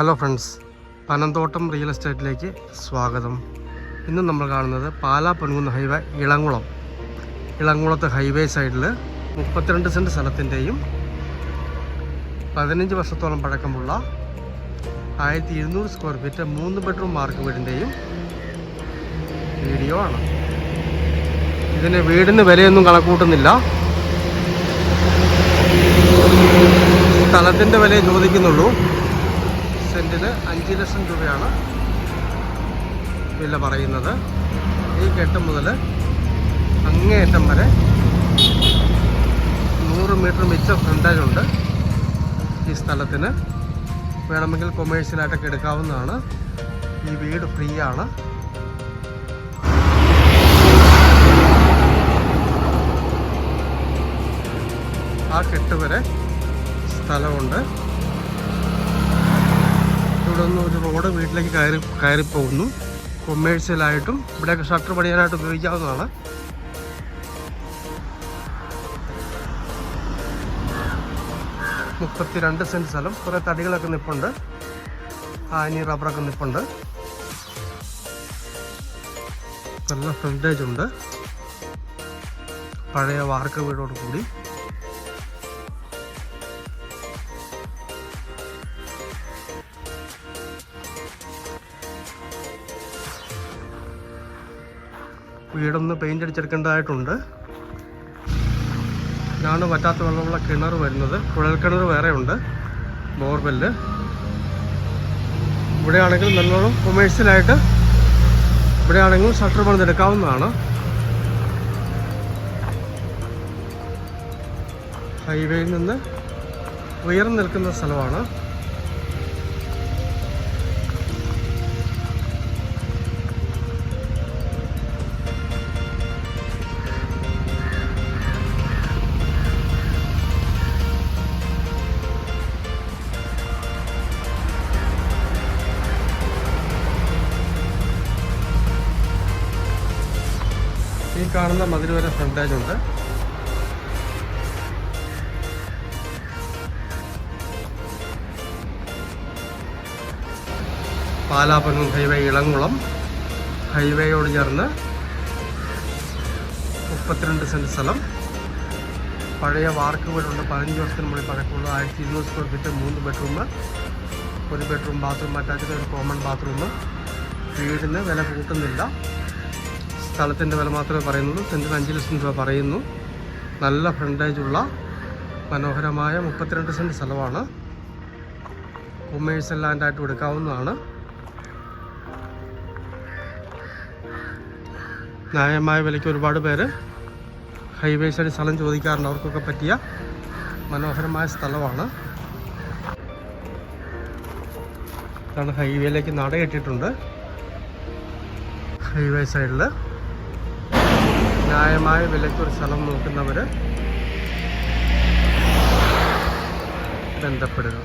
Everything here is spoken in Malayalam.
ഹലോ ഫ്രണ്ട്സ്, പനന്തോട്ടം റിയൽ എസ്റ്റേറ്റിലേക്ക് സ്വാഗതം. ഇന്ന് നമ്മൾ കാണുന്നത് പാലാ പൊൻകുന്ന് ഹൈവേ ഇളങ്കുളത്ത് ഹൈവേ സൈഡിൽ 32 സെൻറ്റ് സ്ഥലത്തിൻ്റെയും 15 വർഷത്തോളം പഴക്കമുള്ള 1200 സ്ക്വയർ ഫീറ്റ് 3 ബെഡ്റൂം മാർക്ക് വീടിൻ്റെയും വീഡിയോ ആണ്. ഇതിന് വീടിന് വിലയൊന്നും കണക്കൂട്ടുന്നില്ല. സ്ഥലത്തിൻ്റെ വിലയെ ചോദിക്കുന്നുള്ളൂ. സെൻറ്റിന് 5 ലക്ഷം രൂപയാണ് വില പറയുന്നത്. ഈ കെട്ട് മുതൽ അങ്ങേയറ്റം വരെ 100 മീറ്റർ മിച്ച ഫ്രണ്ടേജ് ഉണ്ട് ഈ സ്ഥലത്തിന്. വേണമെങ്കിൽ കൊമേഴ്ഷ്യലായിട്ടൊക്കെ എടുക്കാവുന്നതാണ്. ഈ വീട് ഫ്രീ ആണ്. ആ കെട്ട് വരെ സ്ഥലമുണ്ട്. ഇവിടെ നിന്ന് ഒരു റോഡ് വീട്ടിലേക്ക് കയറി പോകുന്നു. കൊമേഴ്ഷ്യലായിട്ടും ഇവിടെയൊക്കെ ഷട്ടർ പണിയാനായിട്ട് ഉപയോഗിക്കാവുന്നതാണ്. മുപ്പത്തിരണ്ട് സെൻറ്റ് സ്ഥലം. കുറേ തടികളൊക്കെ നിൽപ്പുണ്ട്. ആനി റബ്ബറൊക്കെ നിൽപ്പുണ്ട്. നല്ല ഫ്രണ്ടേജ് ഉണ്ട്. പഴയ വാർക്ക വീടോട് കൂടി. വീടൊന്ന് പെയിൻ്റ് അടിച്ചെടുക്കേണ്ടതായിട്ടുണ്ട്. ഇതാണ് വറ്റാത്ത വെള്ളമുള്ള കിണർ വരുന്നത്. കുഴൽക്കിണർ വേറെ ഉണ്ട്, ബോർവെല്ല്. ഇവിടെയാണെങ്കിൽ നല്ലോണം കൊമേഴ്ഷ്യലായിട്ട് ഇവിടെയാണെങ്കിൽ ഷട്ടർ പണിതെടുക്കാവുന്നതാണ്. ഹൈവേയിൽ നിന്ന് ഉയർന്നു നിൽക്കുന്ന സ്ഥലമാണ്. ഈ കാണുന്ന മതിൽ വരെ ഫ്രണ്ടേജ് ഉണ്ട്. പാലാ പൊൻകുന്ന് ഹൈവേ ഇളങ്കുളം ഹൈവേയോട് ചേർന്ന് 32 സെൻറ്റ് സ്ഥലം. പഴയ വാർക്ക് വീടുണ്ട്. 15 വർഷത്തിന് മുകളിൽ പഴക്കമുള്ള 1200 square feet 3 bedroom, 1 bedroom bathroom attached, ഒരു കോമൺ ബാത്റൂം. വീടിന് വില കൂട്ടുന്നില്ല. സ്ഥലത്തിൻ്റെ വില മാത്രമേ പറയുന്നുള്ളൂ. സെൻറ്റിന് 5 ലക്ഷം രൂപ പറയുന്നു. നല്ല ഫ്രണ്ടേജുള്ള മനോഹരമായ 32 സെൻറ്റ് സ്ഥലമാണ്. കൊമേഴ്ഷ്യൽ ലാൻഡായിട്ട് എടുക്കാവുന്നതാണ്. ന്യായമായ വിലയ്ക്ക് ഒരുപാട് പേര് ഹൈവേ സൈഡ് സ്ഥലം ചോദിക്കാറുണ്ട്. അവർക്കൊക്കെ പറ്റിയ മനോഹരമായ സ്ഥലമാണ്. ഇതാണ് ഹൈവേയിലേക്ക് നട കെട്ടിയിട്ടുണ്ട്. ഹൈവേ സൈഡിൽ ന്യായമായ വിലയ്ക്കൊരു സ്ഥലം നോക്കുന്നവർ ബന്ധപ്പെടുക.